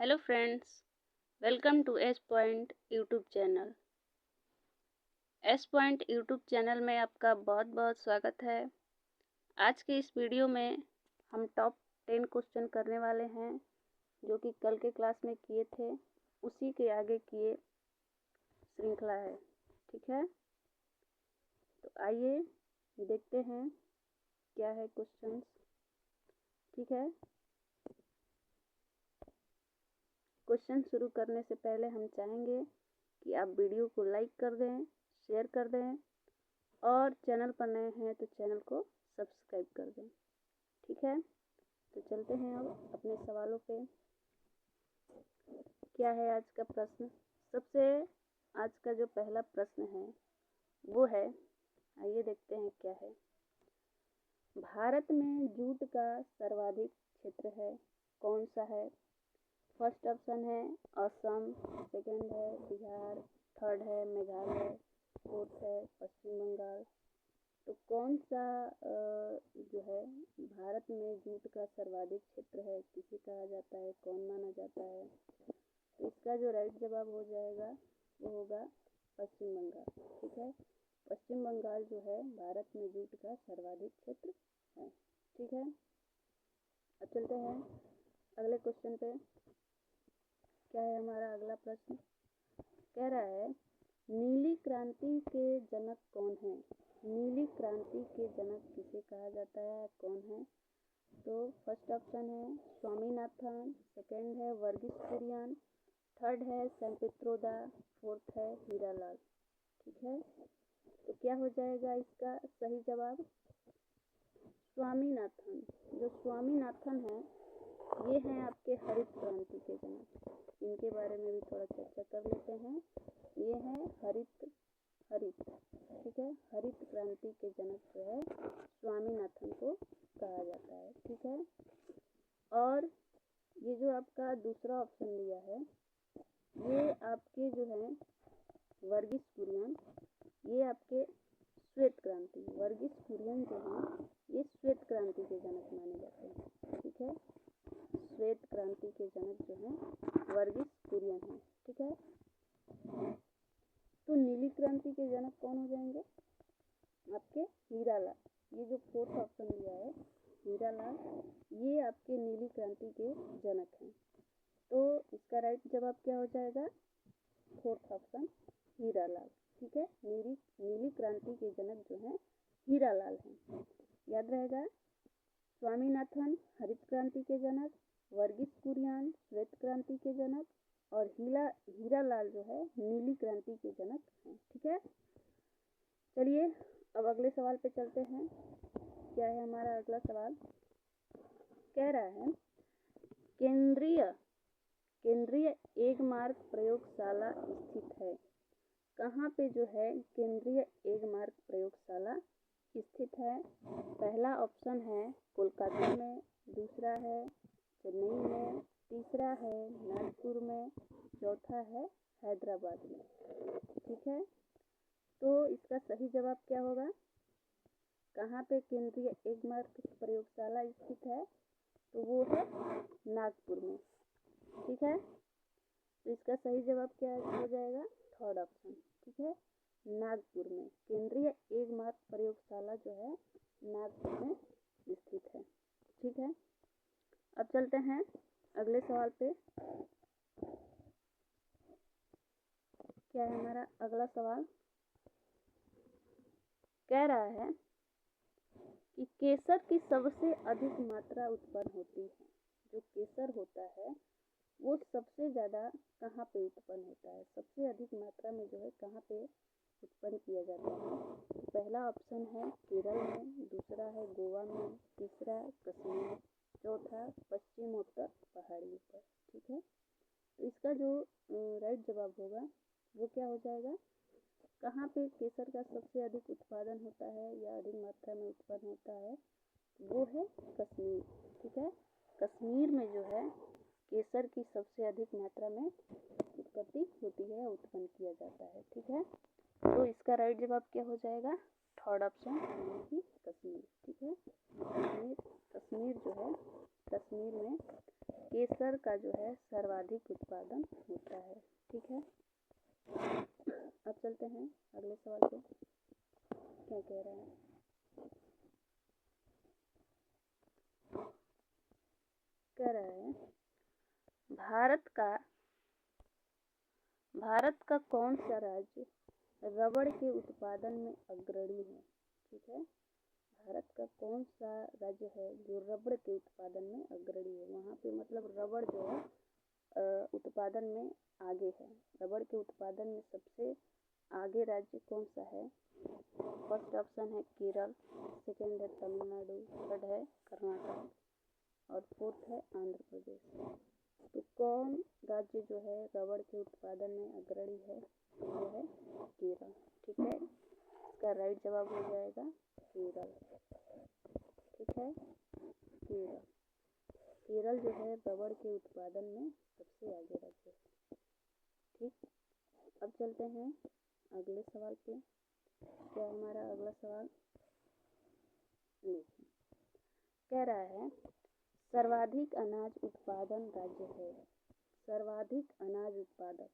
Hello friends, welcome to S point YouTube channel. S point YouTube channel में आपका बहुत बहुत स्वागत है। आज के इस वीडियो में हम टॉप 10 क्वेश्चन करने वाले हैं जो कि कल के क्लास में किए थे, उसी के आगे किए श्रृंखला है। ठीक है, तो आइए देखते हैं क्या है क्वेश्चंस। ठीक है, क्वेश्चन शुरू करने से पहले हम चाहेंगे कि आप वीडियो को लाइक कर दें, शेयर कर दें और चैनल पर नए हैं तो चैनल को सब्सक्राइब कर दें। ठीक है, तो चलते हैं अब अपने सवालों पे। क्या है आज का प्रश्न? सबसे आज का जो पहला प्रश्न है वो है, आइए देखते हैं क्या है। भारत में जूट का सर्वाधिक क्षेत्र है, कौन सा है? फर्स्ट ऑप्शन है असम, सेकंड है बिहार, थर्ड है मेघालय, फोर्थ है पश्चिम बंगाल। तो कौन सा जो है भारत में जूट का सर्वाधिक क्षेत्र है, किसे कहा जाता है, कौन माना जाता है? तो इसका जो राइट जवाब हो जाएगा वो होगा पश्चिम बंगाल। ठीक है, पश्चिम बंगाल जो है भारत में जूट का सर्वाधिक क्षेत्र है। ठीक है, अब चलते हैं अगले क्वेश्चन पे। क्या है हमारा अगला प्रश्न? कह रहा है नीली क्रांति के जनक कौन है? नीली क्रांति के जनक किसे कहा जाता है, कौन है? तो फर्स्ट ऑप्शन है स्वामीनाथन, सेकंड है वर्गीस कुरियन, थर्ड है संपित्रोदा, फोर्थ है हीरालाल। ठीक है, तो क्या हो जाएगा इसका सही जवाब? स्वामीनाथन। जो स्वामीनाथन है ये हैं आपके हरित क्रांति के जनक। इनके बारे में भी थोड़ा चर्चा कर लेते हैं। ये हैं हरित, ठीक है, हरित क्रांति के जनक जो है स्वामीनाथन को कहा जाता है। ठीक है, और ये जो आपका दूसरा ऑप्शन दिया है ये आपके जो है वर्गीस कुरियन, ये आपके श्वेत क्रांति, वर्गीस कुरियन जो है ये श्वेत क्रांति के जनक माने जाते हैं। ठीक है, श्वेत क्रांति के जनक जो हैं वर्गीस कुरियन हैं। ठीक है, तो नीली क्रांति के जनक कौन हो जाएंगे? आपके हीरालाल। ये जो फोर्थ ऑप्शन दिया है हीरालाल, ये आपके नीली क्रांति के जनक हैं। तो इसका राइट जवाब क्या हो जाएगा? Fourth option Hiralal. ठीक है, नीली क्रांति के जनक जो हैं हीरालाल हैं। याद रहेगा, स्वामीनाथन हरित क्रांति के जनक, वर्गीस कुरियन श्वेत क्रांति के जनक और हीरालाल जो है नीली क्रांति के जनक हैं। ठीक है, चलिए अब अगले सवाल पे चलते हैं। क्या है हमारा अगला सवाल? कह रहा है केंद्रीय एगमार्क प्रयोगशाला स्थित है। कहाँ पे जो है केंद्रीय एगमार्क प्रयोगशाला स्थित है? पहला ऑप्शन है कोलकाता में, दूसरा है चेन्नई में, तीसरा है नागपुर में, चौथा है हैदराबाद में। ठीक है, तो इसका सही जवाब क्या होगा? कहाँ पे केंद्रीय एगमार्क प्रयोगशाला स्थित है? तो वो है नागपुर में। ठीक है, तो इसका सही जवाब क्या हो जाएगा? Third option. ठीक है, नागपुर में केंद्रीय एगमार्क प्रयोगशाला जो है नागपुर में स्थित है। ठीक है, अब चलते हैं अगले सवाल पे। क्या है हमारा अगला सवाल? कह रहा है कि केसर की सबसे अधिक मात्रा उत्पन्न होती है। जो केसर होता है वो सबसे ज़्यादा कहाँ पे उत्पन्न होता है, सबसे अधिक मात्रा में जो है कहाँ पे उत्पन्न किया जाता है? पहला ऑप्शन है केरल में, दूसरा है गोवा में, तीसरा कश्मीर, चौथा पश्चिमोत्तर पहाड़ियों पर। ठीक है, तो इसका जो राइट जवाब होगा वो क्या हो जाएगा? कहाँ पे केसर का सबसे अधिक उत्पादन होता है या अधिक मात्रा में उत्पन्न होता है? वो है कश्मीर। ठीक है, कश्मीर में जो है केसर की सबसे अधिक मात्रा में उत्पत्ति होती है, उत्पन्न किया जाता है। ठीक है, तो इसका राइट जवाब क्या हो जाएगा? थर्ड ऑप्शन यानी कि कश्मीर। ठीक है, कश्मीर जो है कश्मीर में केसर का जो है सर्वाधिक उत्पादन होता है। ठीक है, अब चलते हैं अगले सवाल पे। क्या कह रहा है? कह रहा है भारत का कौन सा राज्य रबड़ के उत्पादन में अग्रणी है? ठीक है, भारत का कौन सा राज्य है जो रबड़ के उत्पादन में अग्रणी है? वहाँ पे मतलब रबड़ जो है उत्पादन में आगे है। रबड़ के उत्पादन में सबसे आगे राज्य कौन सा है? फर्स्ट ऑप्शन है केरल, सेकंड है तमिलनाडु, थर्ड है कर्नाटक और फोर्थ है आंध्र प्रदेश। तो कौन राज्य जो है रबड़ के उत्पादन में अग्रणी है? वो है केरल। ठीक है, इसका राइट जवाब हो जाएगा केरल। ठीक है, केरल। केरल जो है रबड़ के उत्पादन में सबसे आगे राज्य है। ठीक, अब चलते हैं अगले सवाल पे। क्या है हमारा अगला सवाल? देखिए, कह रहा है सर्वाधिक अनाज उत्पादन राज्य है। सर्वाधिक अनाज उत्पादक,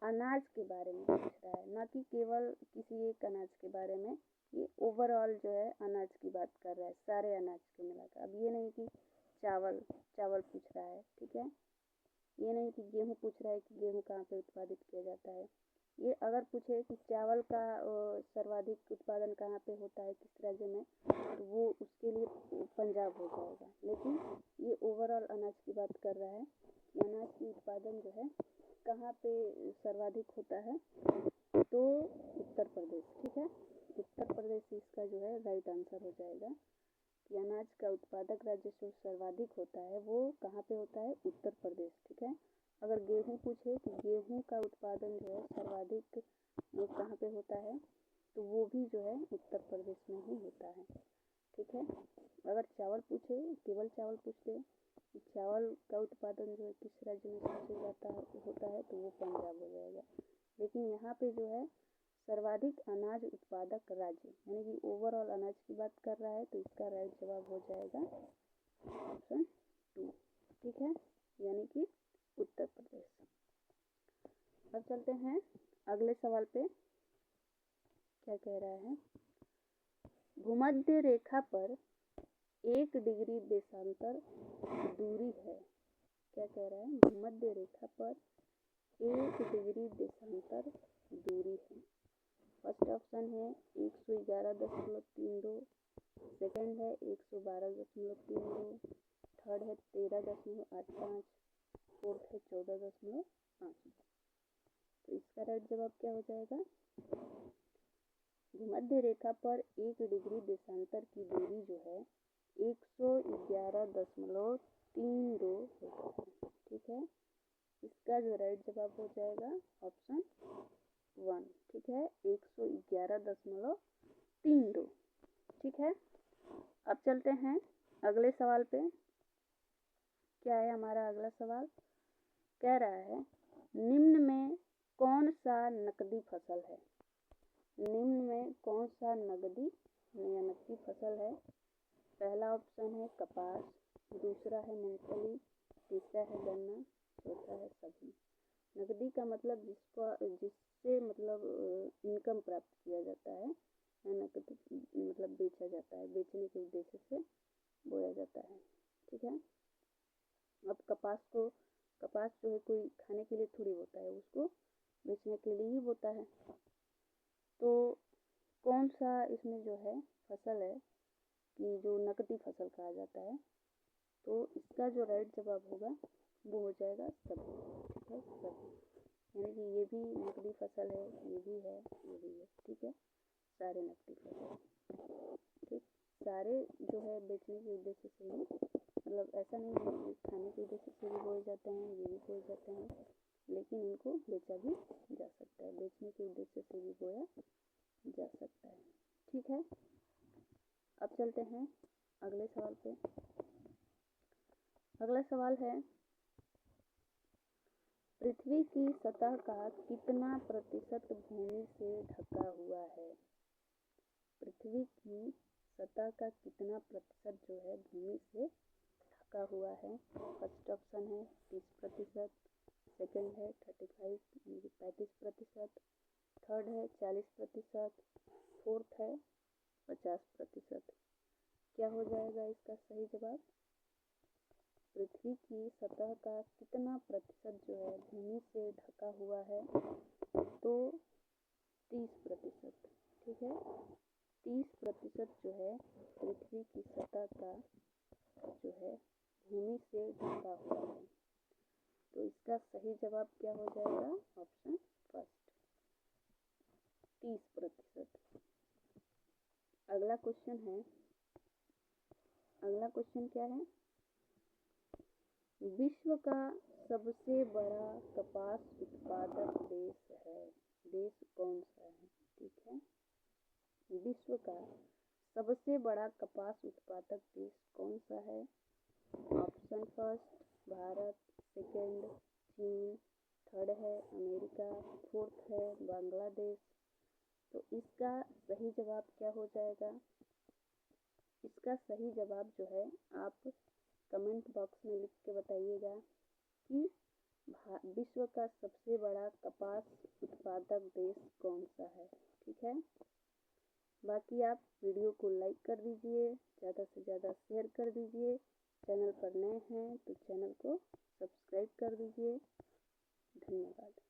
अनाज के बारे में पूछ रहा है, ना कि केवल किसी एक अनाज के बारे में। ये ओवरऑल जो है अनाज की बात कर रहा है, सारे अनाज को मिलाकर। अब ये नहीं कि चावल पूछ रहा है। ठीक है, ये नहीं कि गेहूँ पूछ रहा है कि गेहूँ कहाँ पे उत्पादित किया जाता है। ये अगर पूछे कि चावल का सर्वाधिक उत्पादन कहाँ पे होता है, किस राज्य में, तो वो उसके लिए पंजाब हो जाएगा। लेकिन ये ओवरऑल अनाज की बात कर रहा है कि अनाज की उत्पादन जो है कहाँ पे सर्वाधिक होता है, तो उत्तर प्रदेश। ठीक है, उत्तर प्रदेश इसका जो है राइट आंसर हो जाएगा कि अनाज का उत्पादक राज्य जो सर्वाधिक होता है वो कहाँ पे होता है? उत्तर प्रदेश। ठीक है, अगर गेहूँ पूछे कि गेहूँ का उत्पादन जो है सर्वाधिक कहाँ पे होता है, तो वो भी जो है उत्तर प्रदेश में ही होता है। ठीक है, अगर चावल पूछे, केवल चावल पूछ ले कि चावल का उत्पादन जो है किस राज्य में सबसे ज़्यादा होता है, तो वो पंजाब हो जाएगा। लेकिन यहाँ पे जो है सर्वाधिक अनाज उत्पादक राज्य यानी कि ओवरऑल अनाज की बात कर रहा है, तो इसका राइट जवाब हो जाएगा ऑप्शन 2। ठीक है, यानी कि उत्तर प्रदेश। अब चलते हैं अगले सवाल पे। क्या कह रहा है? भूमध्य रेखा पर 1 डिग्री देशांतर दूरी है। क्या कह रहा है? भूमध्य रेखा पर 1 डिग्री देशांतर दूरी है। फर्स्ट ऑप्शन है 111.32, सेकंड है 112.32, थर्ड है 13.85, फोर्थ है 14.5। तो इसका राइट जवाब क्या हो जाएगा? भूमध्य रेखा पर 1 डिग्री देशांतर की दूरी जो है 111.32 होता है। ठीक है, इसका जो राइट जवाब हो जाएगा ऑप्शन 1। ठीक है, 111.32। ठीक है, अब चलते हैं अगले सवाल पे। क्या है हमारा अगला सवाल? कह रहा है निम्न में कौन सा नकदी फसल है? निम्न में कौन सा नकदी फसल है? पहला ऑप्शन है कपास, दूसरा है मूंगफली, तीसरा है गन्ना, चौथा है सब्जी। नकदी का मतलब जिससे मतलब इनकम प्राप्त किया जाता है, नकदी मतलब बेचा जाता है, बेचने के उद्देश्य से बोया जाता है। ठीक है, अब कपास जो है कोई खाने के लिए थोड़ी होता है, उसको बेचने के लिए ही होता है। तो कौन सा इसमें जो है फसल है कि जो नकदी फसल कहा जाता है, तो इसका जो राइट जवाब होगा वो हो जाएगा सब्जी। ठीक है, सब्जी यानी कि ये भी नकदी फसल है, ये भी है, ये भी है। ठीक है, सारे नकदी फसल। ठीक, सारे जो है बेचने के उद्देश्य से ही, मतलब ऐसा नहीं है खाने के उद्देश्य से भी बोए जाते हैं, ये भी बोए जाते हैं, लेकिन इनको बेचा भी जा सकता है, बेचने के उद्देश्य से भी बोया जा सकता है। ठीक है, अब चलते हैं अगले सवाल पे। अगला सवाल है पृथ्वी की सतह का कितना प्रतिशत भूमि से ढका हुआ है? पृथ्वी की सतह का कितना प्रतिशत जो है भूमि से ढका हुआ है? फर्स्ट ऑप्शन है 30%, सेकेंड है 35 यानी कि 35%, थर्ड है 40%, फोर्थ है 50%। क्या हो जाएगा इसका सही जवाब? पृथ्वी की सतह का कितना प्रतिशत जो है भूमि से ढका हुआ है? तो 30%। ठीक है, 30% जो है पृथ्वी की सतह का जो है भूमि से ढका हुआ है। तो इसका सही जवाब क्या हो जाएगा? Option first, 30%। अगला क्वेश्चन क्या है? विश्व का सबसे बड़ा कपास उत्पादक देश है, देश कौन सा है? ठीक है, विश्व का सबसे बड़ा कपास उत्पादक देश कौन सा है? ऑप्शन फर्स्ट भारत, सेकेंड चीन, थर्ड है अमेरिका, फोर्थ है बांग्लादेश। तो इसका सही जवाब क्या हो जाएगा? इसका सही जवाब जो है आप कमेंट बॉक्स में लिख के बताइएगा कि विश्व का सबसे बड़ा कपास उत्पादक देश कौन सा है। ठीक है, बाकी आप वीडियो को लाइक कर दीजिए, ज़्यादा से ज़्यादा शेयर कर दीजिए। चैनल पर नए हैं तो चैनल को सब्सक्राइब कर दीजिए। धन्यवाद।